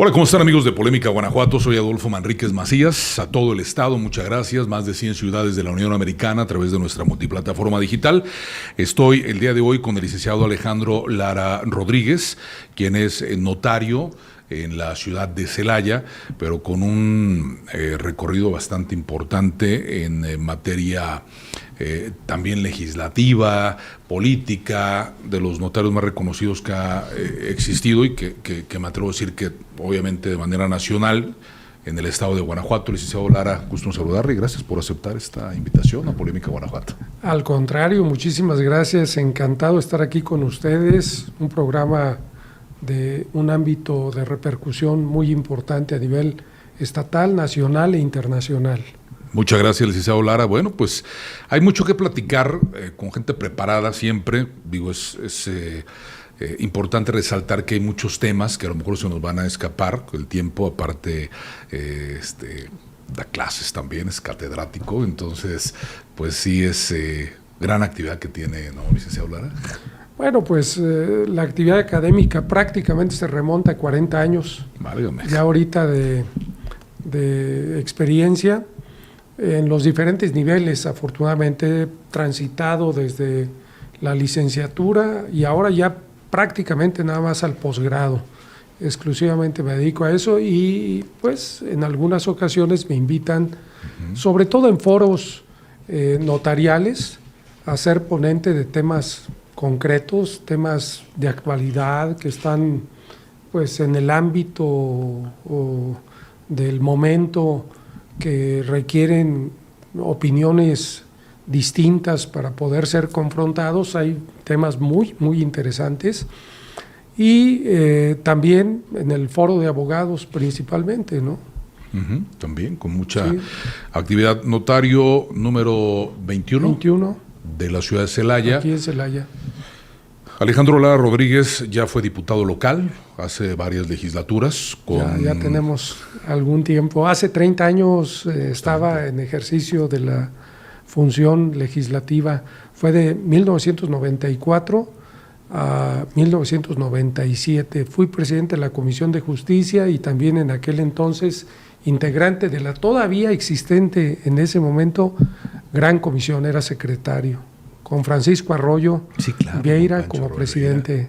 Hola, ¿cómo están amigos de Polémica Guanajuato? Soy Adolfo Manríquez Macías. A todo el estado, muchas gracias. Más de 100 ciudades de la Unión Americana a través de nuestra multiplataforma digital. Estoy el día de hoy con el licenciado Alejandro Lara Rodríguez, quien es notario en la ciudad de Celaya, pero con un recorrido bastante importante en materia también legislativa, política, de los notarios más reconocidos que ha existido y que me atrevo a decir que obviamente de manera nacional en el estado de Guanajuato. Licenciado Lara, gusto en saludarle y gracias por aceptar esta invitación a Polémica Guanajuato. Al contrario, muchísimas gracias, encantado de estar aquí con ustedes, un programa de un ámbito de repercusión muy importante a nivel estatal, nacional e internacional. Muchas gracias, licenciado Lara. Bueno, pues hay mucho que platicar con gente preparada siempre. Digo, es importante resaltar que hay muchos temas que a lo mejor se nos van a escapar. El tiempo, aparte, da clases también, es catedrático. Entonces, pues sí es gran actividad que tiene, ¿no, licenciado Lara? Bueno, pues la actividad académica prácticamente se remonta a 40 años. Válgame. Ya ahorita de experiencia en los diferentes niveles, afortunadamente he transitado desde la licenciatura y ahora ya prácticamente nada más al posgrado. Exclusivamente me dedico a eso y pues en algunas ocasiones me invitan, sobre todo en foros notariales, a ser ponente de temas concretos, temas de actualidad que están pues en el ámbito del momento, que requieren opiniones distintas para poder ser confrontados. Hay temas muy, muy interesantes y también en el foro de abogados principalmente, ¿no? También con mucha actividad. Notario número 21 de la ciudad de Celaya. Aquí en Celaya. Alejandro Lara Rodríguez ya fue diputado local hace varias legislaturas. Ya tenemos algún tiempo. Hace 30 años estaba en ejercicio de la función legislativa. Fue de 1994 a 1997. Fui presidente de la Comisión de Justicia y también en aquel entonces integrante de la todavía existente en ese momento Gran Comisión, era secretario, con Francisco Arroyo Vieira como presidente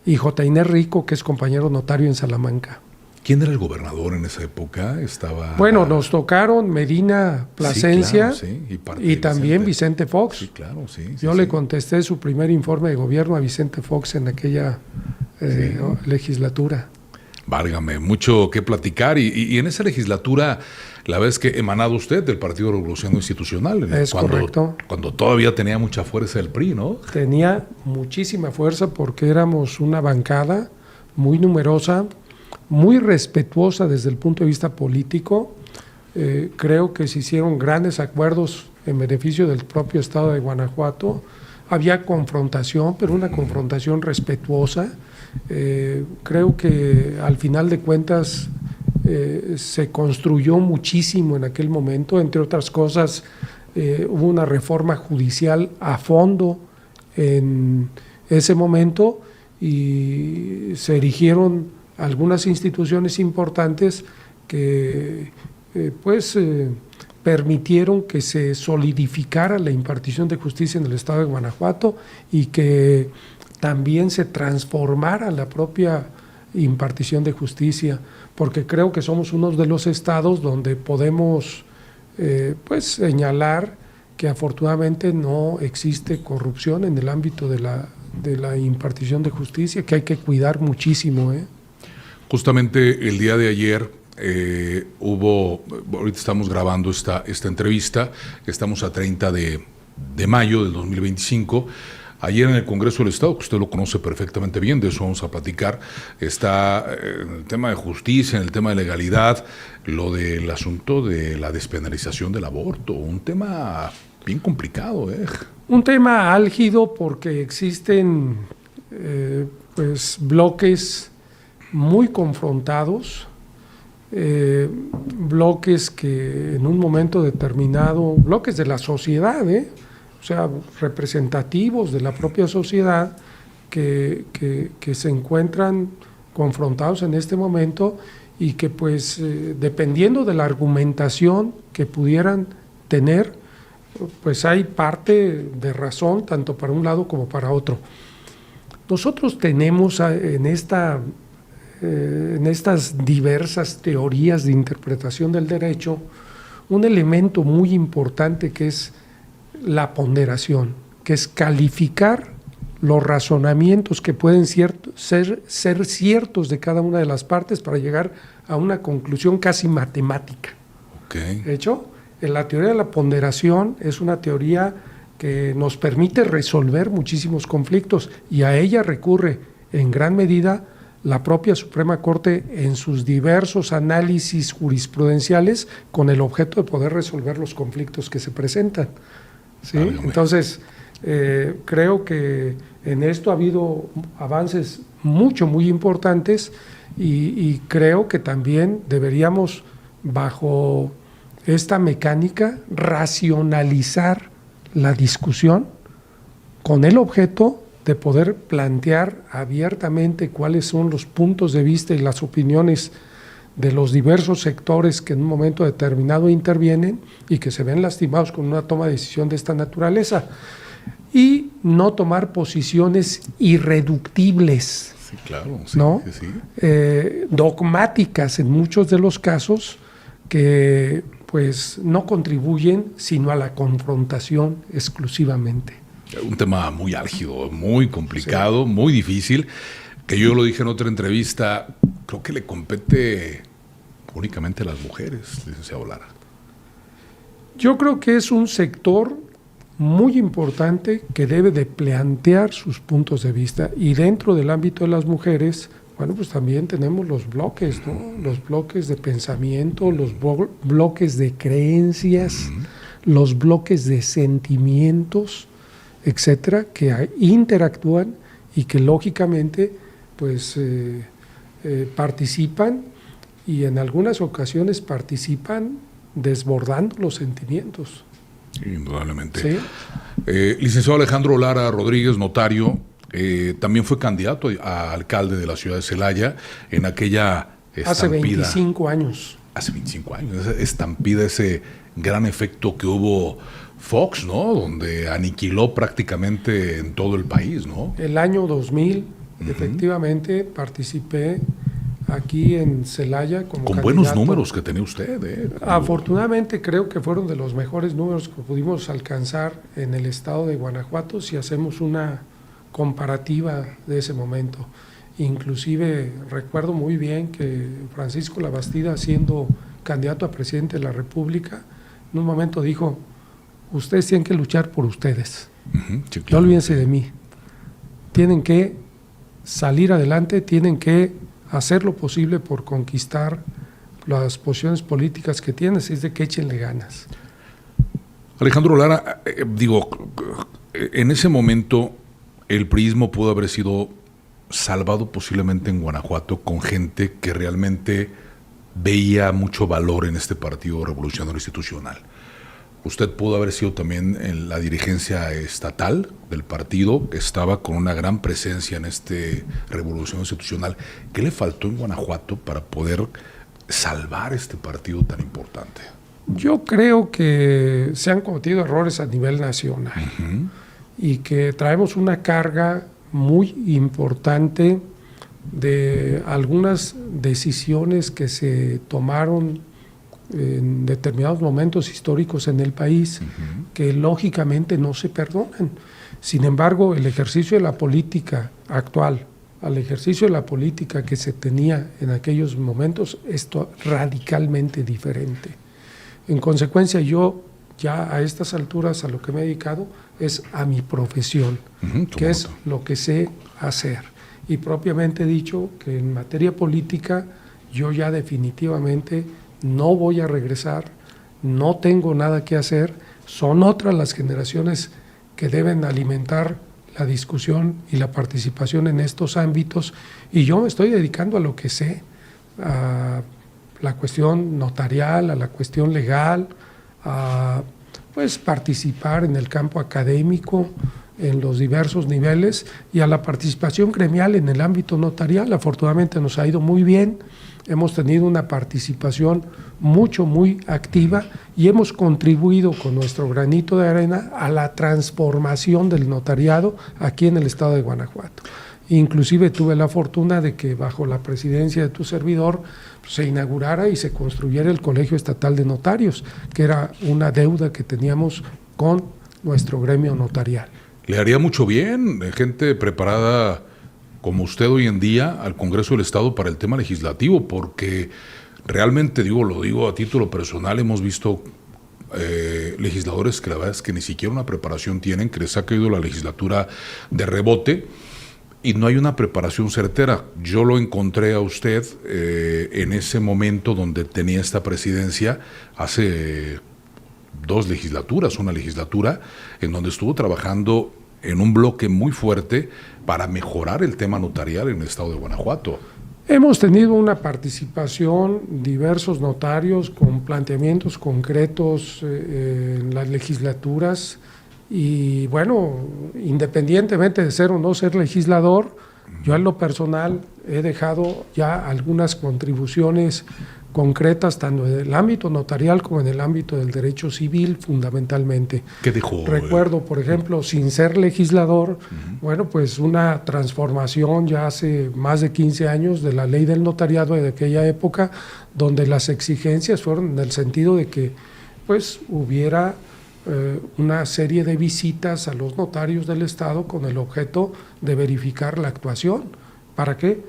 y J. Inés Rico, que es compañero notario en Salamanca. ¿Quién era el gobernador en esa época? Bueno, nos tocaron Medina Plasencia y también Vicente Fox. Sí, claro, sí. Yo le contesté su primer informe de gobierno a Vicente Fox en aquella legislatura. Válgame, mucho que platicar y en esa legislatura la vez que emanado usted del Partido Revolucionario Institucional, correcto. Cuando todavía tenía mucha fuerza el PRI, ¿no? Tenía muchísima fuerza porque éramos una bancada muy numerosa, muy respetuosa desde el punto de vista político. Creo que se hicieron grandes acuerdos en beneficio del propio estado de Guanajuato. Había confrontación, pero una confrontación respetuosa. Creo que al final de cuentas se construyó muchísimo en aquel momento. Entre otras cosas, hubo una reforma judicial a fondo en ese momento y se erigieron algunas instituciones importantes que permitieron que se solidificara la impartición de justicia en el estado de Guanajuato y que también se transformara la propia impartición de justicia, porque creo que somos uno de los estados donde podemos señalar que afortunadamente no existe corrupción en el ámbito de la impartición de justicia, que hay que cuidar muchísimo. Justamente el día de ayer ahorita estamos grabando esta entrevista, estamos a 30 de mayo del 2025. Ayer en el Congreso del Estado, que usted lo conoce perfectamente bien, de eso vamos a platicar, está en el tema de justicia, en el tema de legalidad, lo del asunto de la despenalización del aborto, un tema bien complicado. Un tema álgido porque existen bloques muy confrontados, bloques que en un momento determinado, bloques de la sociedad, o sea, representativos de la propia sociedad que se encuentran confrontados en este momento y que pues dependiendo de la argumentación que pudieran tener, pues hay parte de razón tanto para un lado como para otro. Nosotros tenemos en estas diversas teorías de interpretación del derecho un elemento muy importante que es la ponderación, que es calificar los razonamientos que pueden ser ciertos de cada una de las partes para llegar a una conclusión casi matemática. Okay. De hecho, la teoría de la ponderación es una teoría que nos permite resolver muchísimos conflictos y a ella recurre en gran medida la propia Suprema Corte en sus diversos análisis jurisprudenciales con el objeto de poder resolver los conflictos que se presentan. ¿Sí? Entonces, creo que en esto ha habido avances muy importantes y creo que también deberíamos, bajo esta mecánica, racionalizar la discusión con el objeto de poder plantear abiertamente cuáles son los puntos de vista y las opiniones de los diversos sectores que en un momento determinado intervienen y que se ven lastimados con una toma de decisión de esta naturaleza, y no tomar posiciones irreductibles, sí, claro, sí, ¿no? Sí. Dogmáticas en muchos de los casos, que pues no contribuyen sino a la confrontación exclusivamente. Un tema muy álgido, muy complicado, sí, muy difícil, que yo lo dije en otra entrevista, creo que le compete únicamente a las mujeres, licenciado Lara. Yo creo que es un sector muy importante que debe de plantear sus puntos de vista, y dentro del ámbito de las mujeres, bueno, pues también tenemos los bloques, ¿no? Los bloques de pensamiento, los bloques de creencias, los bloques de sentimientos, etcétera, que interactúan y que lógicamente pues participan, y en algunas ocasiones participan desbordando los sentimientos. Indudablemente. ¿Sí? Licenciado Alejandro Lara Rodríguez, notario, también fue candidato a alcalde de la ciudad de Celaya en aquella estampida. Hace 25 años. Hace 25 años, esa estampida, ese gran efecto que hubo Fox, ¿no? Donde aniquiló prácticamente en todo el país, ¿no? El año 2000, efectivamente, participé aquí en Celaya como con candidato. Buenos números que tenía usted. Afortunadamente creo que fueron de los mejores números que pudimos alcanzar en el estado de Guanajuato si hacemos una comparativa de ese momento. Inclusive recuerdo muy bien que Francisco Labastida, siendo candidato a presidente de la República, en un momento dijo: ustedes tienen que luchar por ustedes, sí, claro. No olvídense de mí, tienen que salir adelante, tienen que hacer lo posible por conquistar las posiciones políticas que tienen, es de que échenle ganas. Alejandro Lara, en ese momento el priismo pudo haber sido salvado posiblemente en Guanajuato con gente que realmente veía mucho valor en este Partido Revolucionario Institucional. Usted pudo haber sido también en la dirigencia estatal del partido, que estaba con una gran presencia en este Revolución Institucional. ¿Qué le faltó en Guanajuato para poder salvar este partido tan importante? Yo creo que se han cometido errores a nivel nacional y que traemos una carga muy importante de algunas decisiones que se tomaron en determinados momentos históricos en el país, que lógicamente no se perdonan. Sin embargo, el ejercicio de la política actual al ejercicio de la política que se tenía en aquellos momentos es radicalmente diferente. En consecuencia, yo ya a estas alturas a lo que me he dedicado es a mi profesión, que es lo que sé hacer. Y propiamente dicho que en materia política yo ya definitivamente no voy a regresar, no tengo nada que hacer, son otras las generaciones que deben alimentar la discusión y la participación en estos ámbitos, y yo me estoy dedicando a lo que sé, a la cuestión notarial, a la cuestión legal, a pues participar en el campo académico, en los diversos niveles y a la participación gremial en el ámbito notarial. Afortunadamente nos ha ido muy bien, hemos tenido una participación muy activa y hemos contribuido con nuestro granito de arena a la transformación del notariado aquí en el estado de Guanajuato. Inclusive tuve la fortuna de que bajo la presidencia de tu servidor se inaugurara y se construyera el Colegio Estatal de Notarios, que era una deuda que teníamos con nuestro gremio notarial. Le haría mucho bien, gente preparada como usted hoy en día al Congreso del Estado para el tema legislativo, porque realmente lo digo a título personal, hemos visto legisladores que la verdad es que ni siquiera una preparación tienen, que les ha caído la legislatura de rebote y no hay una preparación certera. Yo lo encontré a usted en ese momento donde tenía esta presidencia hace 2 legislaturas, una legislatura en donde estuvo trabajando en un bloque muy fuerte para mejorar el tema notarial en el estado de Guanajuato. Hemos tenido una participación, diversos notarios con planteamientos concretos en las legislaturas y bueno, independientemente de ser o no ser legislador, yo en lo personal he dejado ya algunas contribuciones concretas tanto en el ámbito notarial como en el ámbito del derecho civil fundamentalmente. ¿Qué dejó? Recuerdo, por ejemplo, sin ser legislador, bueno, pues una transformación ya hace más de 15 años de la ley del notariado de aquella época, donde las exigencias fueron en el sentido de que pues hubiera una serie de visitas a los notarios del Estado con el objeto de verificar la actuación. ¿Para qué?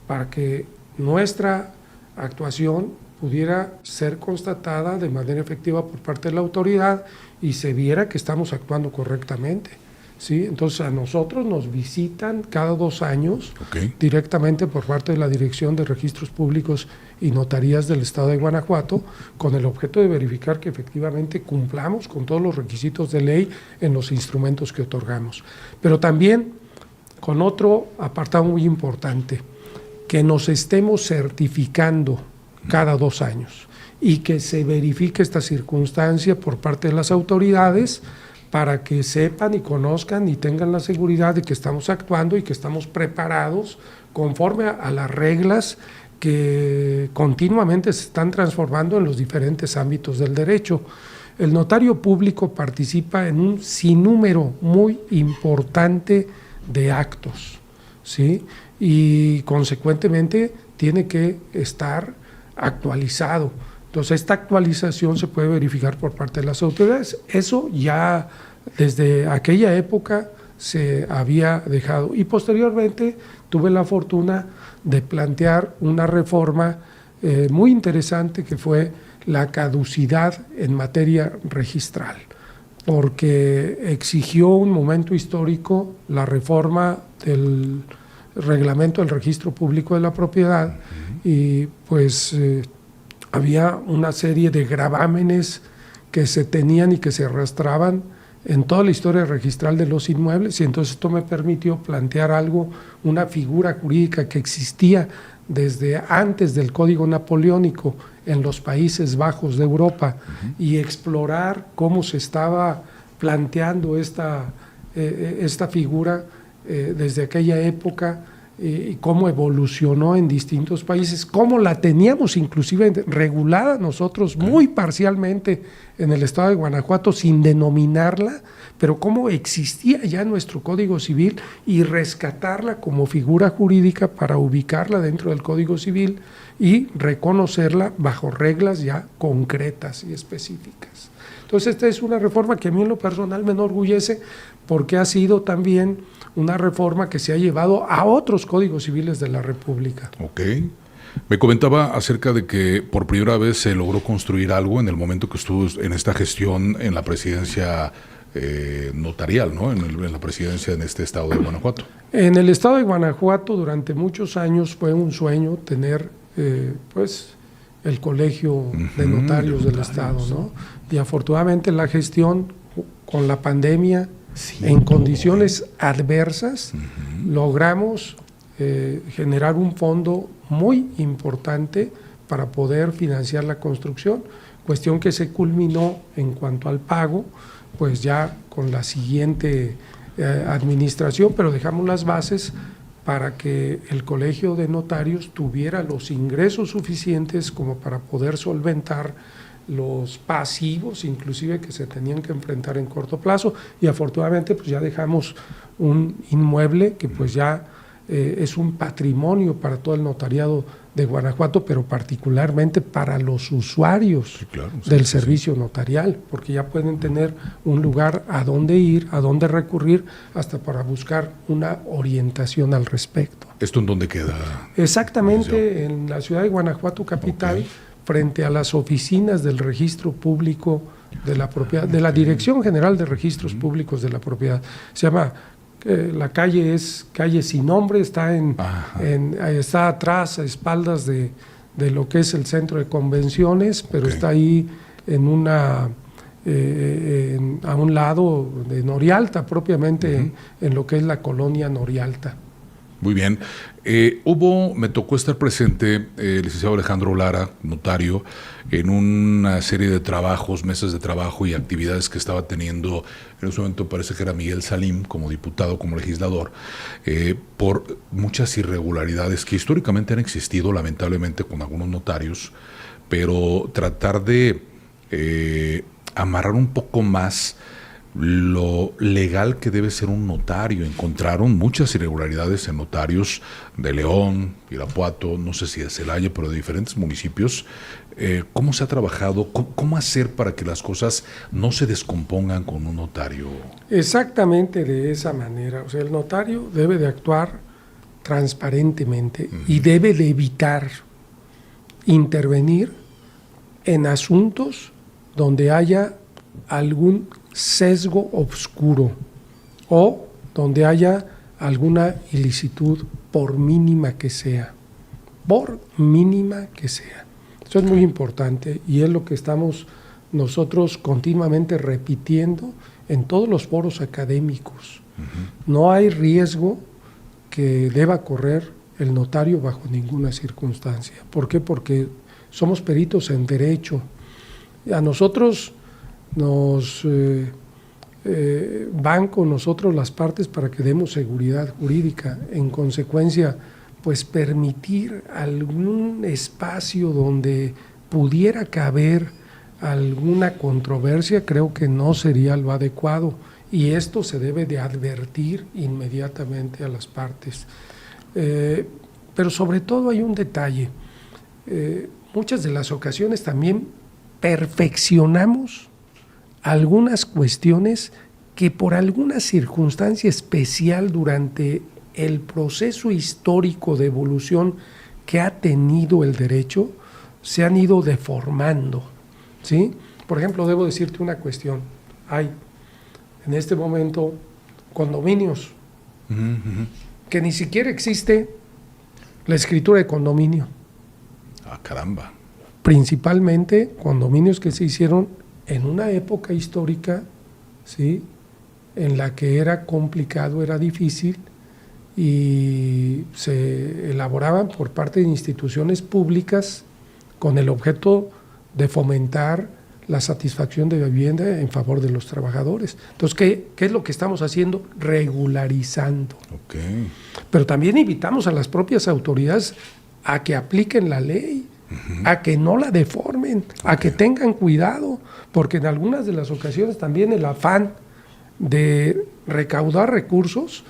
Para que nuestra actuación pudiera ser constatada de manera efectiva por parte de la autoridad y se viera que estamos actuando correctamente, ¿sí? Entonces a nosotros nos visitan cada 2 años directamente por parte de la Dirección de Registros Públicos y Notarías del Estado de Guanajuato con el objeto de verificar que efectivamente cumplamos con todos los requisitos de ley en los instrumentos que otorgamos. Pero también con otro apartado muy importante, que nos estemos certificando cada 2 años y que se verifique esta circunstancia por parte de las autoridades para que sepan y conozcan y tengan la seguridad de que estamos actuando y que estamos preparados conforme a las reglas que continuamente se están transformando en los diferentes ámbitos del derecho. El notario público participa en un sinnúmero muy importante de actos, ¿sí? Y consecuentemente tiene que estar actualizado. Entonces esta actualización se puede verificar por parte de las autoridades. Eso ya desde aquella época se había dejado y posteriormente tuve la fortuna de plantear una reforma muy interesante que fue la caducidad en materia registral, porque exigió un momento histórico la reforma del reglamento del registro público de la propiedad y pues había una serie de gravámenes que se tenían y que se arrastraban en toda la historia registral de los inmuebles y entonces esto me permitió plantear algo, una figura jurídica que existía desde antes del Código Napoleónico en los Países Bajos de Europa y explorar cómo se estaba planteando esta figura desde aquella época y cómo evolucionó en distintos países, cómo la teníamos inclusive regulada nosotros muy parcialmente en el estado de Guanajuato sin denominarla, pero cómo existía ya nuestro Código Civil y rescatarla como figura jurídica para ubicarla dentro del Código Civil y reconocerla bajo reglas ya concretas y específicas. Entonces esta es una reforma que a mí en lo personal me enorgullece porque ha sido también una reforma que se ha llevado a otros códigos civiles de la República. Ok. Me comentaba acerca de que por primera vez se logró construir algo en el momento que estuvo en esta gestión en la presidencia notarial, ¿no? En la presidencia en este estado de Guanajuato. En el estado de Guanajuato durante muchos años fue un sueño tener pues el colegio de notarios del estado, ¿no? Y afortunadamente la gestión con la pandemia en condiciones adversas logramos generar un fondo muy importante para poder financiar la construcción, cuestión que se culminó en cuanto al pago, pues ya con la siguiente administración, pero dejamos las bases para que el Colegio de Notarios tuviera los ingresos suficientes como para poder solventar los pasivos, inclusive que se tenían que enfrentar en corto plazo, y afortunadamente pues ya dejamos un inmueble que pues ya es un patrimonio para todo el notariado de Guanajuato, pero particularmente para los usuarios del servicio notarial, porque ya pueden tener un lugar a donde ir, a donde recurrir, hasta para buscar una orientación al respecto. ¿Esto en dónde queda? Exactamente en la ciudad de Guanajuato capital, frente a las oficinas del Registro Público de la Propiedad, de la Dirección General de Registros Públicos de la Propiedad. Se llama, la calle es calle sin nombre, está está atrás, a espaldas de lo que es el centro de convenciones, pero está ahí en una a un lado de Norialta, propiamente en lo que es la colonia Norialta. Muy bien. Me tocó estar presente, el licenciado Alejandro Lara, notario, en una serie de trabajos, mesas de trabajo y actividades que estaba teniendo, en ese momento parece que era Miguel Salim, como diputado, como legislador, por muchas irregularidades que históricamente han existido, lamentablemente, con algunos notarios, pero tratar de amarrar un poco más lo legal que debe ser un notario. Encontraron muchas irregularidades en notarios de León, Irapuato, no sé si de Celaya, pero de diferentes municipios. ¿Cómo se ha trabajado? ¿Cómo hacer para que las cosas no se descompongan con un notario? Exactamente de esa manera. O sea, el notario debe de actuar transparentemente y debe de evitar intervenir en asuntos donde haya algún sesgo obscuro o donde haya alguna ilicitud, por mínima que sea, Eso es muy importante y es lo que estamos nosotros continuamente repitiendo en todos los foros académicos. No hay riesgo que deba correr el notario bajo ninguna circunstancia. ¿Por qué? Porque somos peritos en derecho. A nosotros nos van con nosotros las partes para que demos seguridad jurídica. En consecuencia, pues permitir algún espacio donde pudiera caber alguna controversia, creo que no sería lo adecuado, y esto se debe de advertir inmediatamente a las partes. Pero sobre todo hay un detalle. Muchas de las ocasiones también perfeccionamos algunas cuestiones que por alguna circunstancia especial durante el proceso histórico de evolución que ha tenido el derecho se han ido deformando, ¿sí? Por ejemplo, debo decirte una cuestión. Hay en este momento condominios que ni siquiera existe la escritura de condominio. Ah, caramba. Principalmente condominios que se hicieron en una época histórica, ¿sí?, en la que era complicado, era difícil, y se elaboraban por parte de instituciones públicas con el objeto de fomentar la satisfacción de vivienda en favor de los trabajadores. Entonces, ¿qué es lo que estamos haciendo? Regularizando. Pero también invitamos a las propias autoridades a que apliquen la ley, a que no la deformen, a que tengan cuidado, porque en algunas de las ocasiones también el afán de recaudar recursos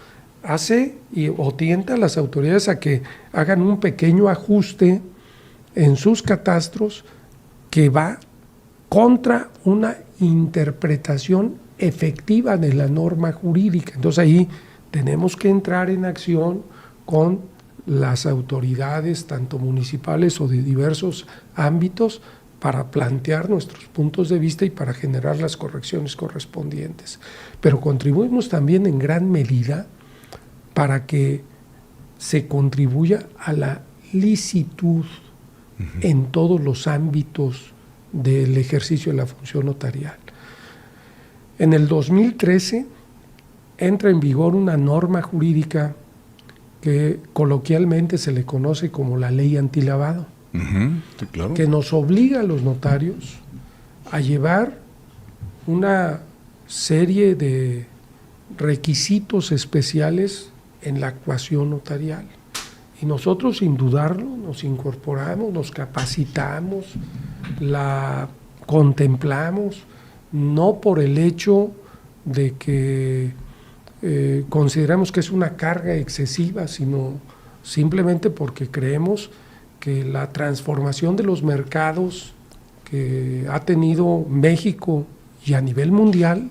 hace o tienta a las autoridades a que hagan un pequeño ajuste en sus catastros que va contra una interpretación efectiva de la norma jurídica. Entonces ahí tenemos que entrar en acción con las autoridades, tanto municipales o de diversos ámbitos, para plantear nuestros puntos de vista y para generar las correcciones correspondientes. Pero contribuimos también en gran medida para que se contribuya a la licitud en todos los ámbitos del ejercicio de la función notarial. En el 2013 entra en vigor una norma jurídica que coloquialmente se le conoce como la ley antilavado, sí, claro, que nos obliga a los notarios a llevar una serie de requisitos especiales en la actuación notarial. Y nosotros, sin dudarlo, nos incorporamos, nos capacitamos, la contemplamos, no por el hecho de que consideramos que es una carga excesiva, sino simplemente porque creemos que la transformación de los mercados que ha tenido México y a nivel mundial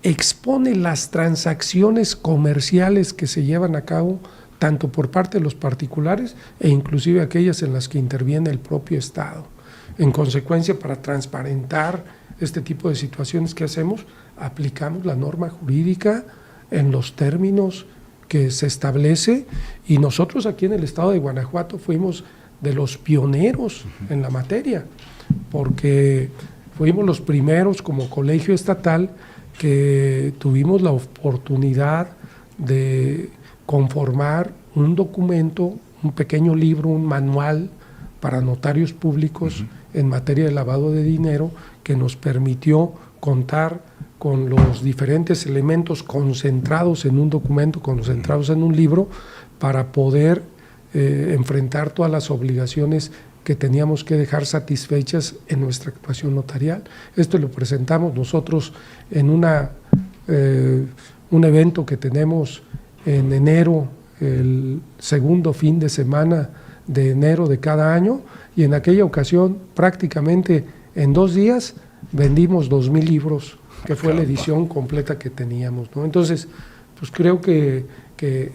expone las transacciones comerciales que se llevan a cabo tanto por parte de los particulares e inclusive aquellas en las que interviene el propio Estado. En consecuencia, para transparentar este tipo de situaciones que hacemos, aplicamos la norma jurídica en los términos que se establece, y nosotros aquí en el estado de Guanajuato fuimos de los pioneros en la materia, porque fuimos los primeros como colegio estatal que tuvimos la oportunidad de conformar un documento, un pequeño libro, un manual para notarios públicos en materia de lavado de dinero, que nos permitió contar con los diferentes elementos concentrados en un documento, concentrados en un libro, para poder enfrentar todas las obligaciones que teníamos que dejar satisfechas en nuestra actuación notarial. Esto lo presentamos nosotros en un evento que tenemos en enero, el segundo fin de semana de enero de cada año, y en aquella ocasión prácticamente en 2 días vendimos 2,000 libros, que fue la edición completa que teníamos, ¿no? Entonces, pues creo que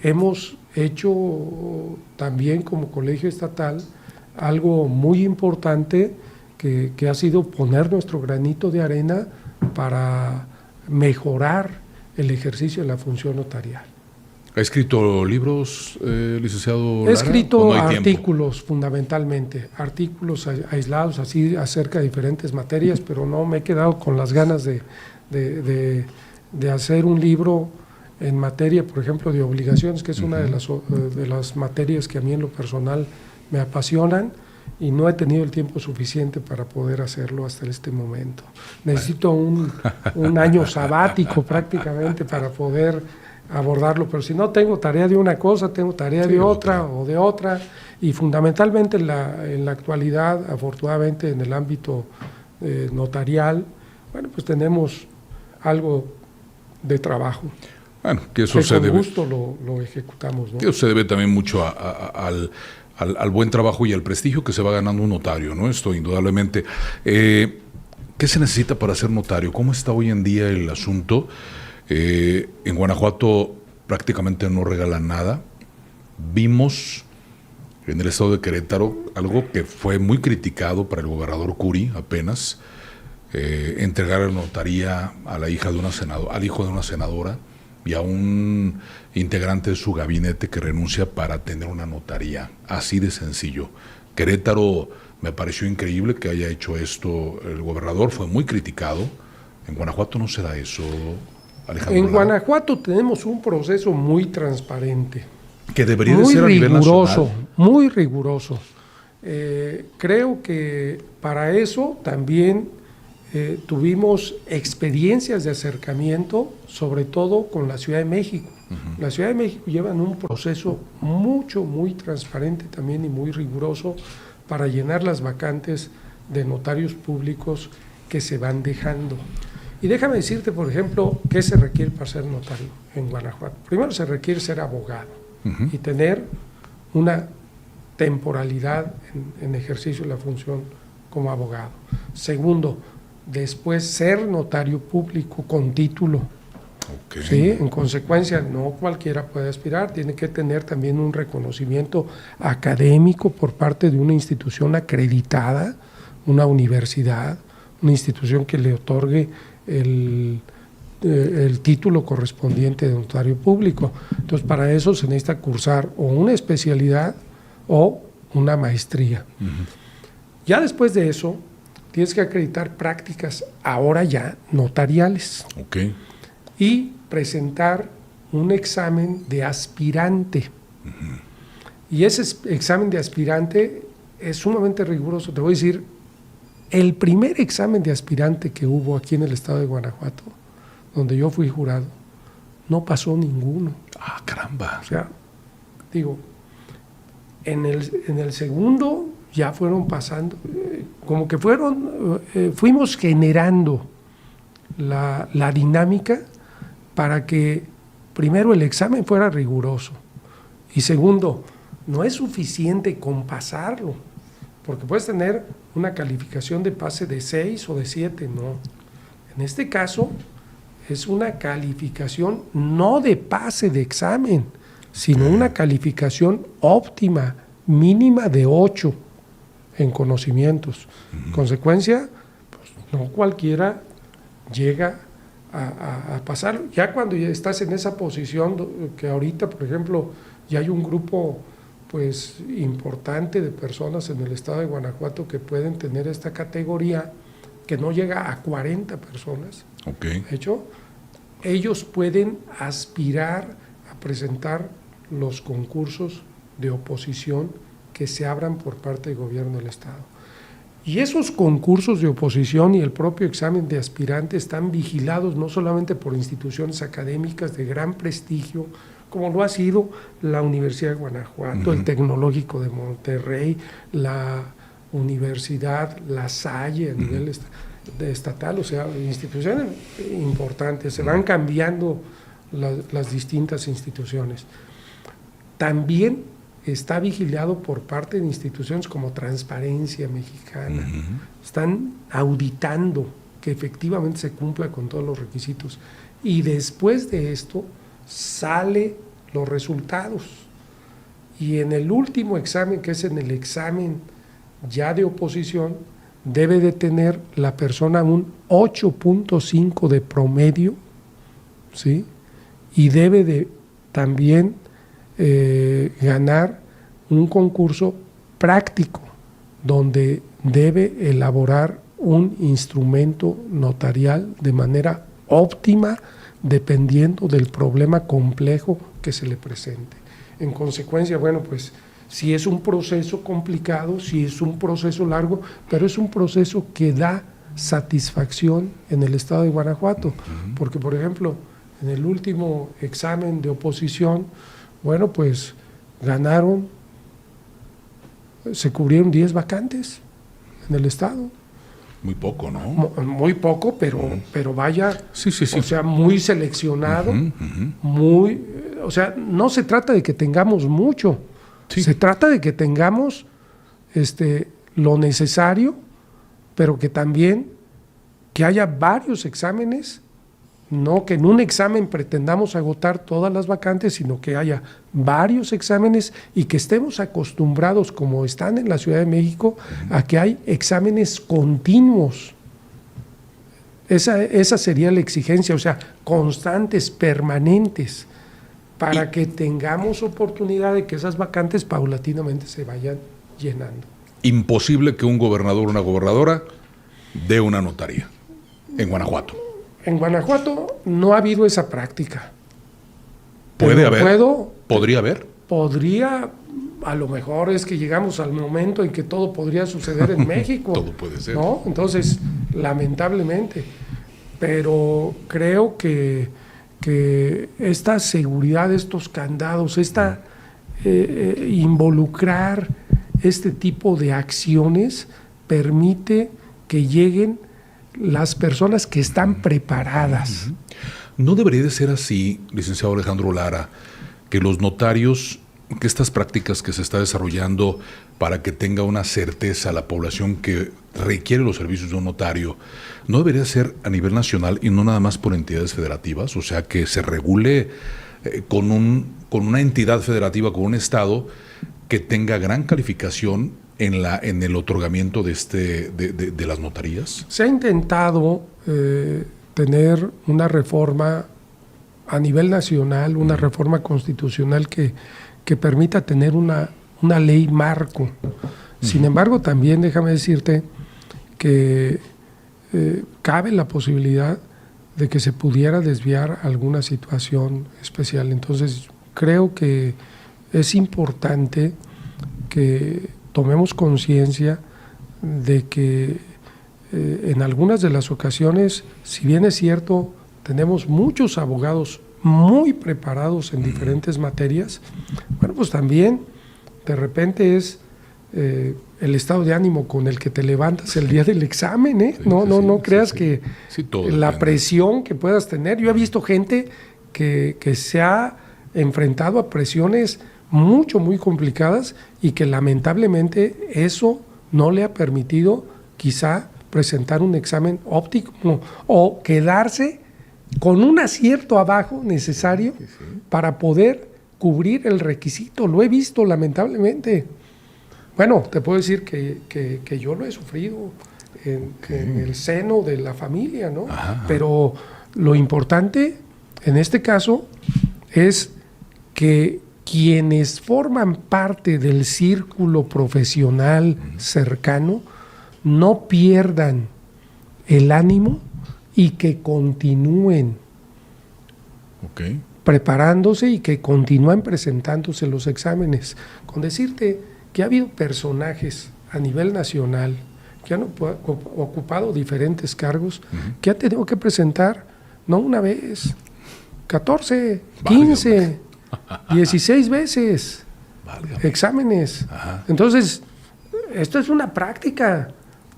hemos hecho también como colegio estatal algo muy importante que ha sido poner nuestro granito de arena para mejorar el ejercicio de la función notarial. ¿Ha escrito libros, licenciado Lara? He escrito ¿O no hay artículos tiempo? Fundamentalmente, artículos aislados así acerca de diferentes materias, pero no me he quedado con las ganas de hacer un libro en materia, por ejemplo, de obligaciones, que es una de las materias que a mí en lo personal me apasionan, y no he tenido el tiempo suficiente para poder hacerlo hasta este momento. Necesito un año sabático prácticamente para poder abordarlo, pero si no tengo tarea de una cosa, tengo tarea de otra o de otra, y fundamentalmente en la actualidad, afortunadamente en el ámbito notarial, bueno, pues tenemos algo de trabajo. Bueno, que eso se con debe, gusto lo ejecutamos, ¿no? que eso se debe también mucho al buen trabajo y al prestigio que se va ganando un notario, ¿no? Esto indudablemente. ¿Qué se necesita para ser notario? ¿Cómo está hoy en día el asunto? En Guanajuato prácticamente no regalan nada. Vimos en el estado de Querétaro algo que fue muy criticado para el gobernador Curi apenas, entregar la notaría a la hija de una al hijo de una senadora y a un integrante de su gabinete que renuncia para tener una notaría, así de sencillo. Querétaro me pareció increíble que haya hecho esto el gobernador, fue muy criticado. En Guanajuato no se da eso, Alejandro. En Guanajuato tenemos un proceso muy transparente, que debería de ser a nivel nacional. Muy riguroso. Creo que para eso también tuvimos experiencias de acercamiento, sobre todo con la Ciudad de México. La Ciudad de México lleva un proceso muy transparente también y muy riguroso para llenar las vacantes de notarios públicos que se van dejando. Y déjame decirte, por ejemplo, qué se requiere para ser notario en Guanajuato. Primero se requiere ser abogado y tener una temporalidad en ejercicio de la función como abogado. Segundo, después ser notario público con título. Okay. ¿Sí? En consecuencia, no cualquiera puede aspirar, tiene que tener también un reconocimiento académico por parte de una institución acreditada, una universidad, una institución que le otorgue el título correspondiente de notario público. Entonces, para eso se necesita cursar o una especialidad o una maestría. Ya después de eso, tienes que acreditar prácticas ahora ya notariales. Okay. Y presentar un examen de aspirante. Y ese examen de aspirante es sumamente riguroso. Te voy a decir, el primer examen de aspirante que hubo aquí en el estado de Guanajuato, donde yo fui jurado, no pasó ninguno. Ah, caramba. O sea, digo, en el segundo ya fueron pasando, como que fuimos generando la dinámica para que primero el examen fuera riguroso y segundo, no es suficiente con pasarlo, porque puedes tener una calificación de pase de 6 o de 7, no. En este caso es una calificación no de pase de examen, sino una calificación óptima, mínima de 8 en conocimientos. Consecuencia, pues, no cualquiera llega a pasar. Ya cuando ya estás en esa posición, que ahorita, por ejemplo, ya hay un grupo pues importante de personas en el estado de Guanajuato que pueden tener esta categoría, que no llega a 40 personas. Okay. De hecho, ellos pueden aspirar a presentar los concursos de oposición que se abran por parte del gobierno del estado. Y esos concursos de oposición y el propio examen de aspirante están vigilados no solamente por instituciones académicas de gran prestigio, como lo ha sido la Universidad de Guanajuato, el Tecnológico de Monterrey, la Universidad La Salle a nivel estatal, o sea, instituciones importantes, se van cambiando las distintas instituciones. También está vigilado por parte de instituciones como Transparencia Mexicana, están auditando que efectivamente se cumpla con todos los requisitos. Y después de esto salen los resultados. Y en el último examen, que es en el examen ya de oposición, debe de tener la persona un 8.5 de promedio, ¿sí? Y debe de también ganar un concurso práctico donde debe elaborar un instrumento notarial de manera óptima dependiendo del problema complejo que se le presente. En consecuencia, bueno, pues sí es un proceso complicado, sí es un proceso largo, pero es un proceso que da satisfacción en el estado de Guanajuato, porque por ejemplo, en el último examen de oposición, bueno, pues se cubrieron 10 vacantes en el estado. Muy poco, ¿no? Muy poco, pero vaya, sí. O sea, muy seleccionado, o sea, no se trata de que tengamos mucho, se trata de que tengamos lo necesario, pero que también que haya varios exámenes, no que en un examen pretendamos agotar todas las vacantes, sino que haya varios exámenes y que estemos acostumbrados, como están en la Ciudad de México, a que hay exámenes continuos. Esa sería la exigencia, o sea, constantes, permanentes, para que tengamos oportunidad de que esas vacantes paulatinamente se vayan llenando. Imposible que un gobernador o una gobernadora dé una notaría en Guanajuato. En Guanajuato no ha habido esa práctica. ¿Puede haber? ¿Podría haber? Podría, a lo mejor es que llegamos al momento en que todo podría suceder en México. Todo puede ser. ¿No? Entonces, lamentablemente. Pero creo que esta seguridad, estos candados, involucrar este tipo de acciones permite que lleguen las personas que están preparadas. ¿No debería de ser así, licenciado Alejandro Lara, que los notarios, que estas prácticas que se está desarrollando para que tenga una certeza la población que requiere los servicios de un notario, no debería ser a nivel nacional y no nada más por entidades federativas? O sea, que se regule con una entidad federativa, con un estado que tenga gran calificación en el otorgamiento de las notarías. Se ha intentado tener una reforma a nivel nacional, una reforma constitucional que permita tener una ley marco. Sin embargo, también déjame decirte que cabe la posibilidad de que se pudiera desviar alguna situación especial. Entonces, creo que es importante que tomemos conciencia de que en algunas de las ocasiones, si bien es cierto, tenemos muchos abogados muy preparados en diferentes materias, bueno, pues también de repente es el estado de ánimo con el que te levantas el día del examen, ¿eh? No creas que la presión que puedas tener. Yo he visto gente que se ha enfrentado a presiones muy complicadas y que lamentablemente eso no le ha permitido quizá presentar un examen óptimo o quedarse con un acierto abajo necesario para poder cubrir el requisito. Lo he visto lamentablemente. Bueno, te puedo decir que yo lo he sufrido en el seno de la familia, ¿no? Ajá. Pero lo importante en este caso es que quienes forman parte del círculo profesional cercano no pierdan el ánimo y que continúen preparándose y que continúen presentándose los exámenes. Con decirte que ha habido personajes a nivel nacional que han ocupado diferentes cargos, que han tenido que presentar no una vez, 14, 15, 16 veces exámenes. Ajá. Entonces, esto es una práctica.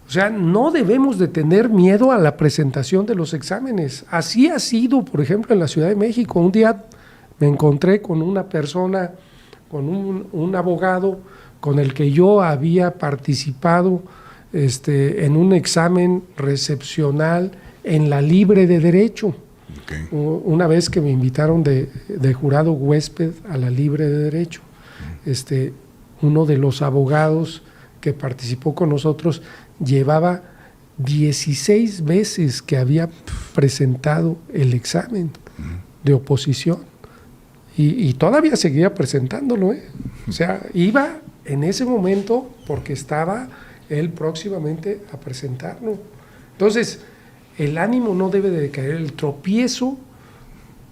O sea, no debemos de tener miedo a la presentación de los exámenes. Así ha sido, por ejemplo, en la Ciudad de México. Un día me encontré con una persona, con un abogado con el que yo había participado en un examen recepcional en la Libre de Derecho. Okay. Una vez que me invitaron de jurado huésped a la Libre de Derecho. Uno de los abogados que participó con nosotros llevaba 16 veces que había presentado el examen de oposición y todavía seguía presentándolo, ¿eh? O sea, iba en ese momento porque estaba él próximamente a presentarlo. Entonces, el ánimo no debe de caer, el tropiezo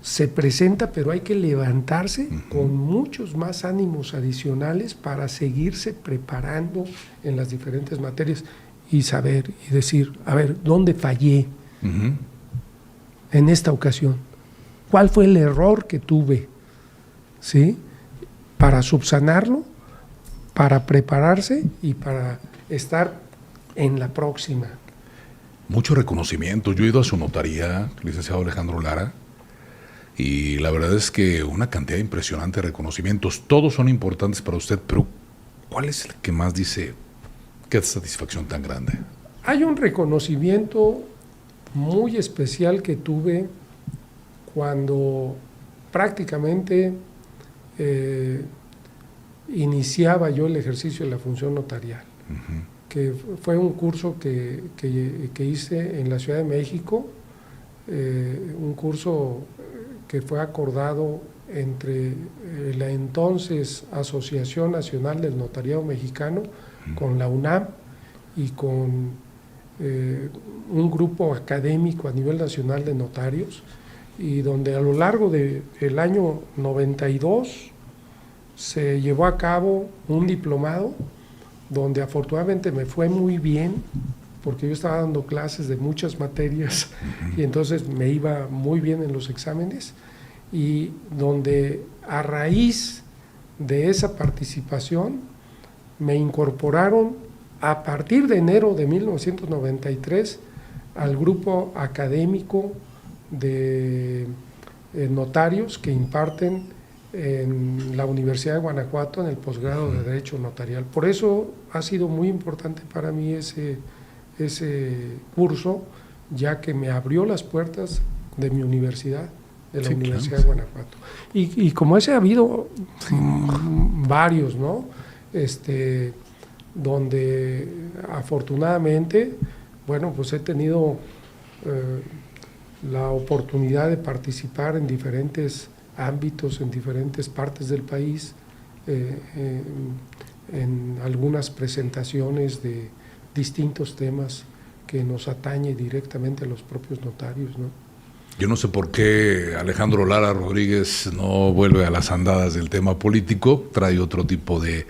se presenta, pero hay que levantarse con muchos más ánimos adicionales para seguirse preparando en las diferentes materias y saber y decir, a ver, ¿dónde fallé en esta ocasión? ¿Cuál fue el error que tuve? ¿Sí? Para subsanarlo, para prepararse y para estar en la próxima. Mucho reconocimiento. Yo he ido a su notaría, licenciado Alejandro Lara, y la verdad es que una cantidad impresionante de reconocimientos. Todos son importantes para usted, pero ¿cuál es el que más dice qué satisfacción tan grande? Hay un reconocimiento muy especial que tuve cuando prácticamente iniciaba yo el ejercicio de la función notarial, que fue un curso que hice en la Ciudad de México, un curso que fue acordado entre la entonces Asociación Nacional del Notariado Mexicano, con la UNAM y con un grupo académico a nivel nacional de notarios, y donde a lo largo del año 92 se llevó a cabo un diplomado donde afortunadamente me fue muy bien, porque yo estaba dando clases de muchas materias y entonces me iba muy bien en los exámenes, y donde a raíz de esa participación me incorporaron a partir de enero de 1993 al grupo académico de notarios que imparten en la Universidad de Guanajuato en el posgrado de Derecho Notarial. Por eso ha sido muy importante para mí ese curso, ya que me abrió las puertas de mi universidad, de la Universidad de Guanajuato. Y como ese ha habido varios, ¿no? Donde afortunadamente, bueno, pues he tenido la oportunidad de participar en diferentes ámbitos, en diferentes partes del país, en algunas presentaciones de distintos temas que nos atañe directamente a los propios notarios, ¿no? Yo no sé por qué Alejandro Lara Rodríguez no vuelve a las andadas del tema político, trae otro tipo de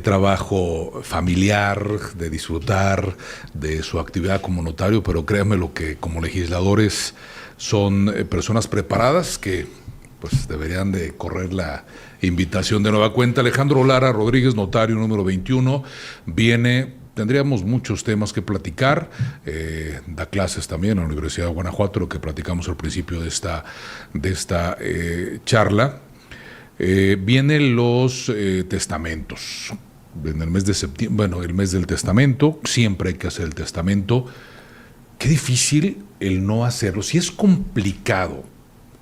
trabajo familiar, de disfrutar de su actividad como notario, pero créanme lo que como legisladores son personas preparadas que pues deberían de correr la invitación de nueva cuenta. Alejandro Lara Rodríguez, notario número 21, tendríamos muchos temas que platicar, da clases también en la Universidad de Guanajuato, lo que platicamos al principio de esta charla. Vienen los testamentos. En el mes de septiembre, el mes del testamento, siempre hay que hacer el testamento. Qué difícil el no hacerlo. Si es complicado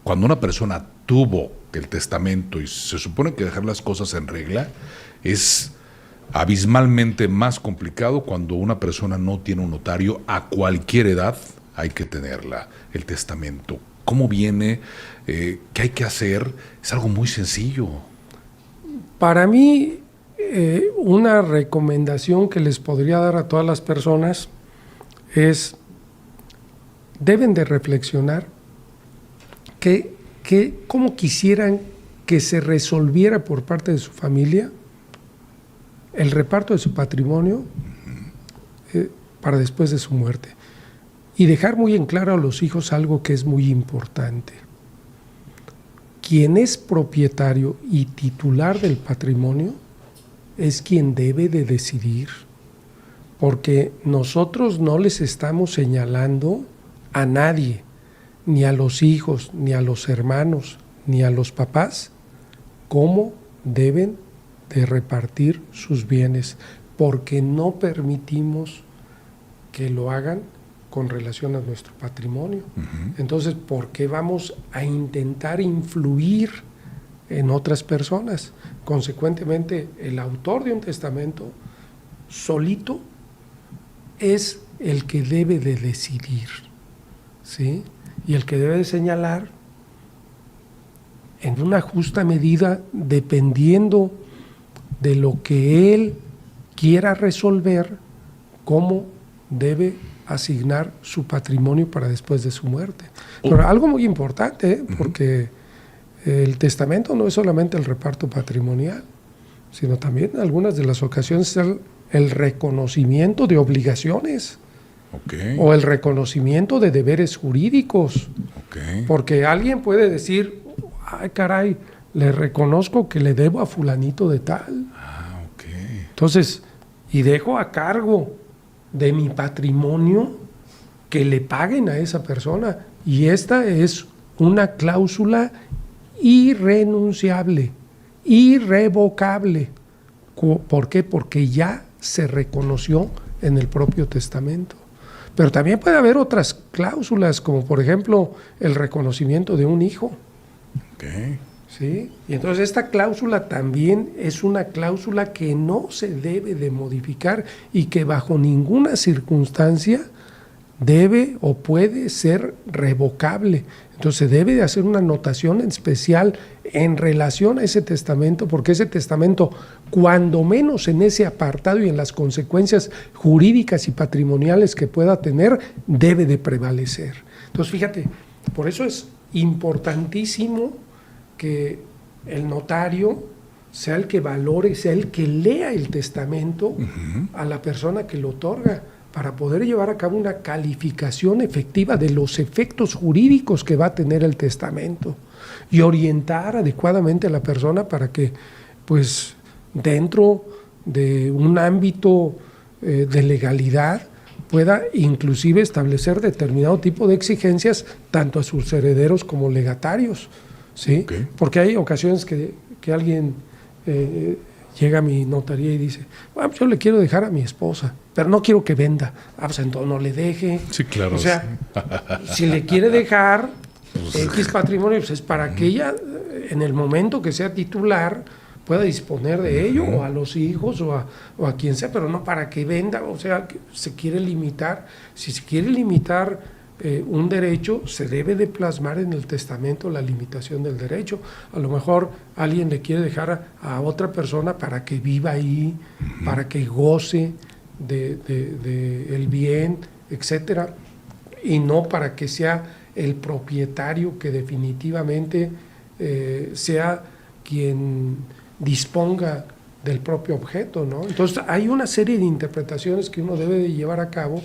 cuando una persona tuvo el testamento y se supone que dejar las cosas en regla, es abismalmente más complicado cuando una persona no tiene un notario. A cualquier edad hay que tenerla, el testamento. ¿Cómo viene? ¿Qué hay que hacer? Es algo muy sencillo. Para mí, una recomendación que les podría dar a todas las personas es, deben de reflexionar cómo quisieran que se resolviera por parte de su familia el reparto de su patrimonio para después de su muerte. Y dejar muy en claro a los hijos algo que es muy importante. Quien es propietario y titular del patrimonio es quien debe de decidir, porque nosotros no les estamos señalando a nadie, ni a los hijos, ni a los hermanos, ni a los papás, cómo deben de repartir sus bienes, porque no permitimos que lo hagan con relación a nuestro patrimonio. Entonces, ¿por qué vamos a intentar influir en otras personas? Consecuentemente, el autor de un testamento solito es el que debe de decidir, ¿sí? Y el que debe de señalar en una justa medida, dependiendo de lo que él quiera resolver, cómo debe asignar su patrimonio para después de su muerte. Pero algo muy importante, porque el testamento no es solamente el reparto patrimonial, sino también en algunas de las ocasiones el reconocimiento de obligaciones. Okay. O el reconocimiento de deberes jurídicos. Okay. Porque alguien puede decir, ay caray, le reconozco que le debo a fulanito de tal. Okay. Entonces, y dejo a cargo de mi patrimonio que le paguen a esa persona. Y esta es una cláusula irrenunciable, irrevocable. ¿Por qué? Porque ya se reconoció en el propio testamento. Pero también puede haber otras cláusulas, como por ejemplo el reconocimiento de un hijo. Okay. ¿Sí? Y entonces esta cláusula también es una cláusula que no se debe de modificar y que bajo ninguna circunstancia debe o puede ser revocable. Entonces se debe de hacer una anotación especial en relación a ese testamento, porque ese testamento, cuando menos en ese apartado y en las consecuencias jurídicas y patrimoniales que pueda tener, debe de prevalecer. Entonces fíjate, por eso es importantísimo que el notario sea el que valore, sea el que lea el testamento a la persona que lo otorga, para poder llevar a cabo una calificación efectiva de los efectos jurídicos que va a tener el testamento y orientar adecuadamente a la persona para que, pues, dentro de un ámbito de legalidad pueda inclusive establecer determinado tipo de exigencias tanto a sus herederos como legatarios, ¿sí? Okay. Porque hay ocasiones que alguien llega a mi notaría y dice, bueno, yo le quiero dejar a mi esposa, pero no quiero que venda. Pues entonces no le deje. Sí, claro. O sea, si le quiere dejar X patrimonio, pues es para que ella, en el momento que sea titular, pueda disponer de ello, o a los hijos, o a quien sea, pero no para que venda. O sea, que se quiere limitar. Si se quiere limitar un derecho, se debe de plasmar en el testamento la limitación del derecho. A lo mejor alguien le quiere dejar a otra persona para que viva ahí, para que goce de el bien, etcétera, y no para que sea el propietario que definitivamente sea quien disponga del propio objeto, ¿no? Entonces hay una serie de interpretaciones que uno debe de llevar a cabo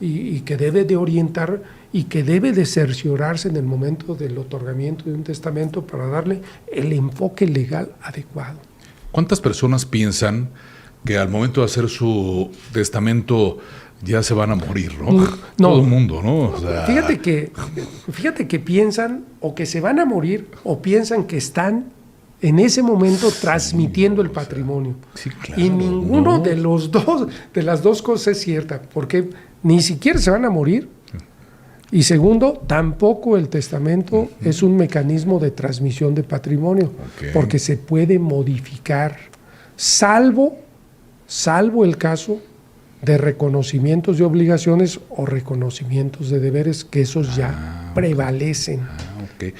y que debe de orientar y que debe de cerciorarse en el momento del otorgamiento de un testamento para darle el enfoque legal adecuado. ¿Cuántas personas piensan que al momento de hacer su testamento ya se van a morir, ¿no? No. Todo el mundo, ¿no? O sea, fíjate que piensan o que se van a morir o piensan que están en ese momento transmitiendo el patrimonio. Sí, claro, y ninguno de las dos cosas es cierta, porque ni siquiera se van a morir. Y segundo, tampoco el testamento es un mecanismo de transmisión de patrimonio, porque se puede modificar, salvo el caso de reconocimientos de obligaciones o reconocimientos de deberes, que esos ya prevalecen. Okay.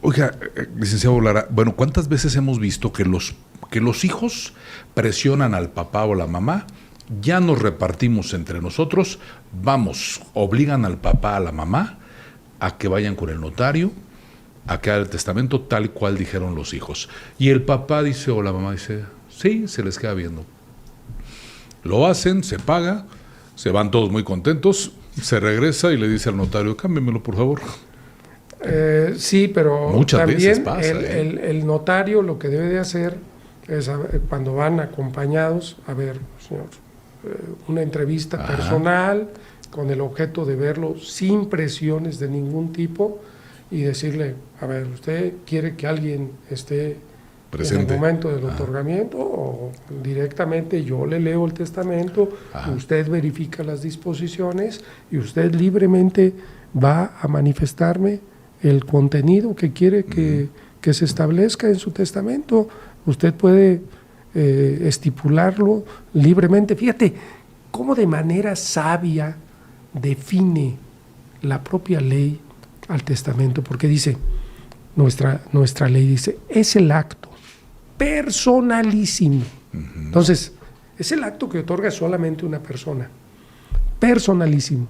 Oiga, licenciado Lara, bueno, ¿cuántas veces hemos visto que los hijos presionan al papá o la mamá? Ya nos repartimos entre nosotros, obligan al papá, a la mamá, a que vayan con el notario, a que haga el testamento tal y cual dijeron los hijos. Y el papá dice, o la mamá dice, sí, se les queda viendo. Lo hacen, se paga, se van todos muy contentos, se regresa y le dice al notario, cámbiamelo por favor. Sí, pero muchas también veces pasa, el notario lo que debe de hacer es, cuando van acompañados, a ver, señor, una entrevista personal con el objeto de verlo sin presiones de ningún tipo y decirle, a ver, ¿usted quiere que alguien esté presente en el momento del otorgamiento o directamente yo le leo el testamento, usted verifica las disposiciones y usted libremente va a manifestarme el contenido que quiere que se establezca en su testamento? Usted puede estipularlo libremente. Fíjate cómo de manera sabia define la propia ley al testamento, porque dice, nuestra ley dice, es el acto personalísimo. Entonces, es el acto que otorga solamente una persona, personalísimo,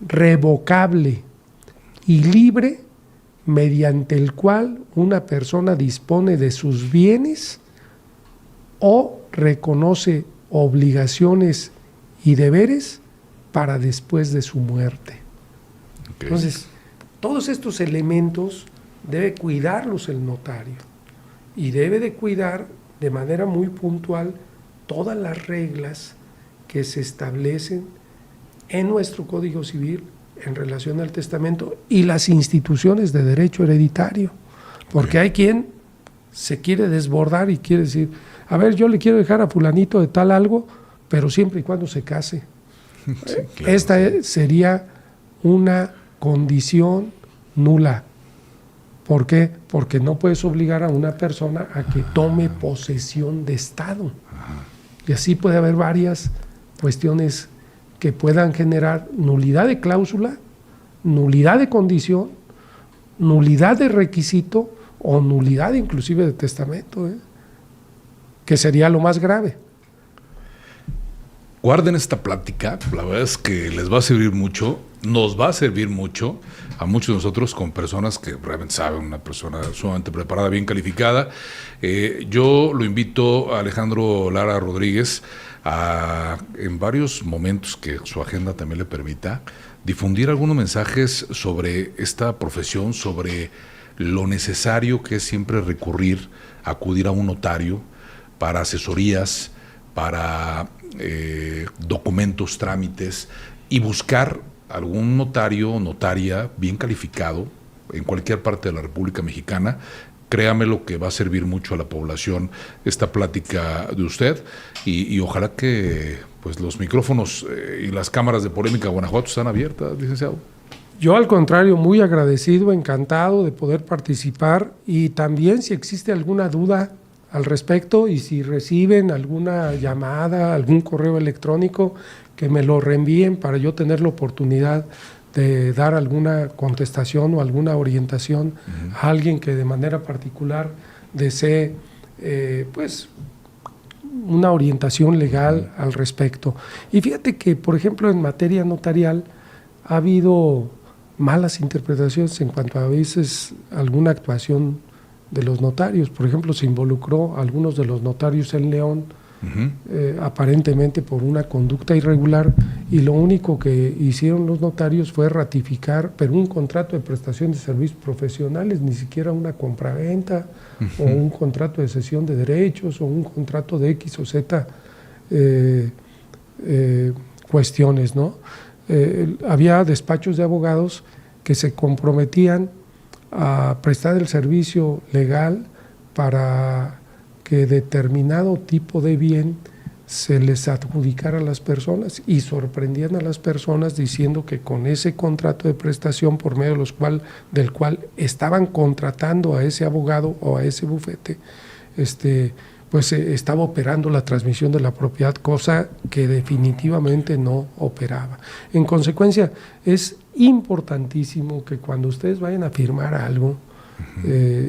revocable y libre, mediante el cual una persona dispone de sus bienes o reconoce obligaciones y deberes para después de su muerte. Okay. Entonces, todos estos elementos debe cuidarlos el notario y debe de cuidar de manera muy puntual todas las reglas que se establecen en nuestro Código Civil en relación al testamento y las instituciones de derecho hereditario, porque hay quien se quiere desbordar y quiere decir, a ver, yo le quiero dejar a fulanito de tal algo, pero siempre y cuando se case. Sí, claro, esta sería una condición nula. ¿Por qué? Porque no puedes obligar a una persona a que tome posesión de Estado. Y así puede haber varias cuestiones que puedan generar nulidad de cláusula, nulidad de condición, nulidad de requisito o nulidad inclusive de testamento, que sería lo más grave. Guarden esta plática, la verdad es que les va a servir mucho, nos va a servir mucho a muchos de nosotros con personas que realmente saben, una persona sumamente preparada, bien calificada. Yo lo invito a Alejandro Lara Rodríguez a, en varios momentos que su agenda también le permita, difundir algunos mensajes sobre esta profesión, sobre lo necesario que es siempre recurrir, acudir a un notario para asesorías, para documentos, trámites, y buscar algún notario o notaria bien calificado en cualquier parte de la República Mexicana. Créame lo que va a servir mucho a la población esta plática de usted y ojalá que pues los micrófonos y las cámaras de Polémica Guanajuato están abiertas, licenciado. Yo al contrario, muy agradecido, encantado de poder participar y también si existe alguna duda al respecto y si reciben alguna llamada, algún correo electrónico, que me lo reenvíen para yo tener la oportunidad de dar alguna contestación o alguna orientación a alguien que de manera particular desee pues una orientación legal al respecto. Y fíjate que, por ejemplo, en materia notarial ha habido malas interpretaciones en cuanto a veces alguna actuación de los notarios. Por ejemplo, se involucró a algunos de los notarios en León aparentemente por una conducta irregular, y lo único que hicieron los notarios fue ratificar, pero un contrato de prestación de servicios profesionales, ni siquiera una compraventa o un contrato de cesión de derechos o un contrato de X o Z cuestiones, ¿no? Había despachos de abogados que se comprometían a prestar el servicio legal para que determinado tipo de bien se les adjudicara a las personas, y sorprendían a las personas diciendo que con ese contrato de prestación, por medio del cual estaban contratando a ese abogado o a ese bufete, pues estaba operando la transmisión de la propiedad, cosa que definitivamente no operaba. En consecuencia, es importantísimo que cuando ustedes vayan a firmar algo,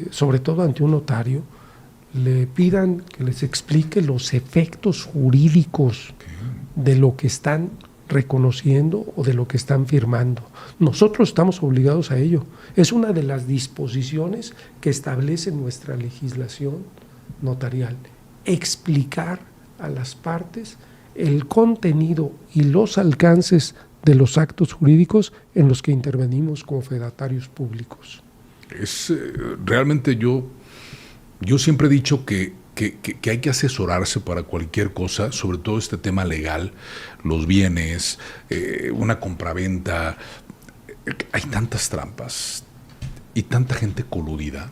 sobre todo ante un notario, le pidan que les explique los efectos jurídicos de lo que están reconociendo o de lo que están firmando. Nosotros estamos obligados a ello. Es una de las disposiciones que establece nuestra legislación notarial. Explicar a las partes el contenido y los alcances de los actos jurídicos en los que intervenimos como fedatarios públicos. Realmente yo siempre he dicho que hay que asesorarse para cualquier cosa, sobre todo este tema legal, los bienes, una compraventa. Hay tantas trampas y tanta gente coludida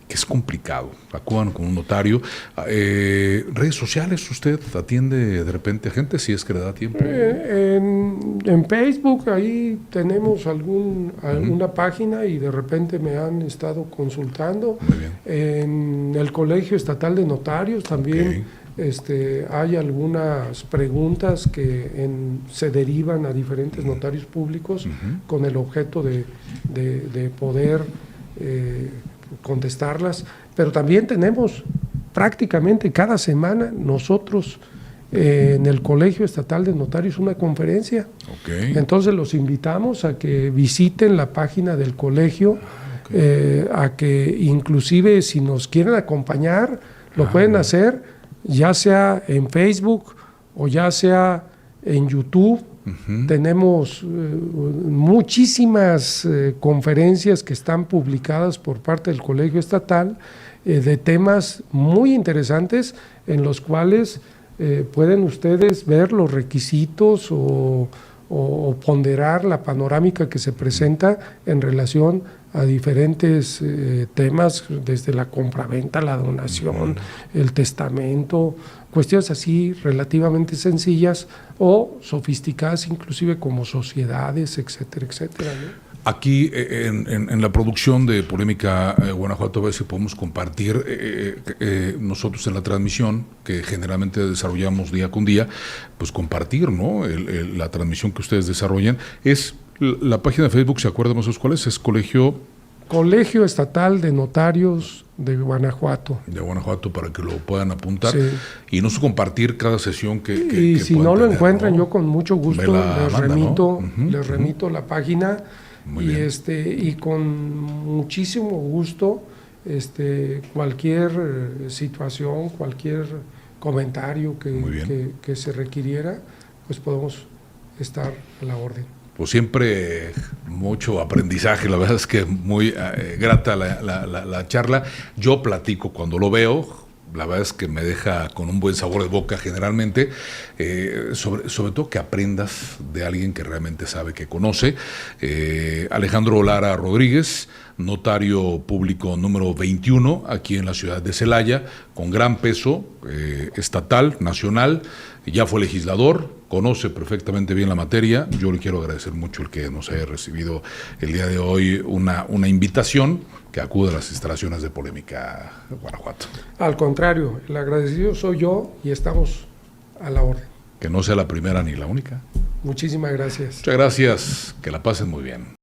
que es complicado. Acudan con un notario. Redes sociales, ¿usted atiende de repente a gente, si es que le da tiempo? En Facebook, ahí tenemos alguna página, y de repente me han estado consultando. Muy bien. En el Colegio Estatal de Notarios también hay algunas preguntas que se derivan a diferentes notarios públicos con el objeto de poder contestarlas, pero también tenemos prácticamente cada semana nosotros en el Colegio Estatal de Notarios una conferencia. Entonces los invitamos a que visiten la página del colegio, a que inclusive si nos quieren acompañar lo pueden hacer, ya sea en Facebook o ya sea en YouTube. Tenemos muchísimas conferencias que están publicadas por parte del Colegio Estatal de temas muy interesantes, en los cuales pueden ustedes ver los requisitos o ponderar la panorámica que se presenta en relación a diferentes temas, desde la compraventa, la donación, el testamento, cuestiones así relativamente sencillas o sofisticadas, inclusive como sociedades, etcétera, etcétera, ¿no? Aquí en la producción de Polémica Guanajuato, a ver si podemos compartir nosotros en la transmisión que generalmente desarrollamos día con día, pues compartir, ¿no? La transmisión que ustedes desarrollan. Es la página de Facebook, ¿se acuerdan más o menos cuál es? Es Colegio Estatal de Notarios de Guanajuato. De Guanajuato, para que lo puedan apuntar. Sí. Y no sé, compartir cada sesión que si no lo encuentran, ¿no? Yo con mucho gusto les remito la página. Muy bien. Y con muchísimo gusto cualquier situación, cualquier comentario que se requiriera, pues podemos estar a la orden. Pues siempre mucho aprendizaje, la verdad es que muy grata la charla. Yo platico cuando lo veo, la verdad es que me deja con un buen sabor de boca generalmente, sobre todo que aprendas de alguien que realmente sabe, que conoce. Alejandro Lara Rodríguez, notario público número 21 aquí en la ciudad de Celaya, con gran peso estatal, nacional, ya fue legislador, conoce perfectamente bien la materia. Yo le quiero agradecer mucho el que nos haya recibido el día de hoy una invitación, que acude a las instalaciones de Polémica Guanajuato. Al contrario, el agradecido soy yo y estamos a la orden. Que no sea la primera ni la única. Muchísimas gracias. Muchas gracias, que la pasen muy bien.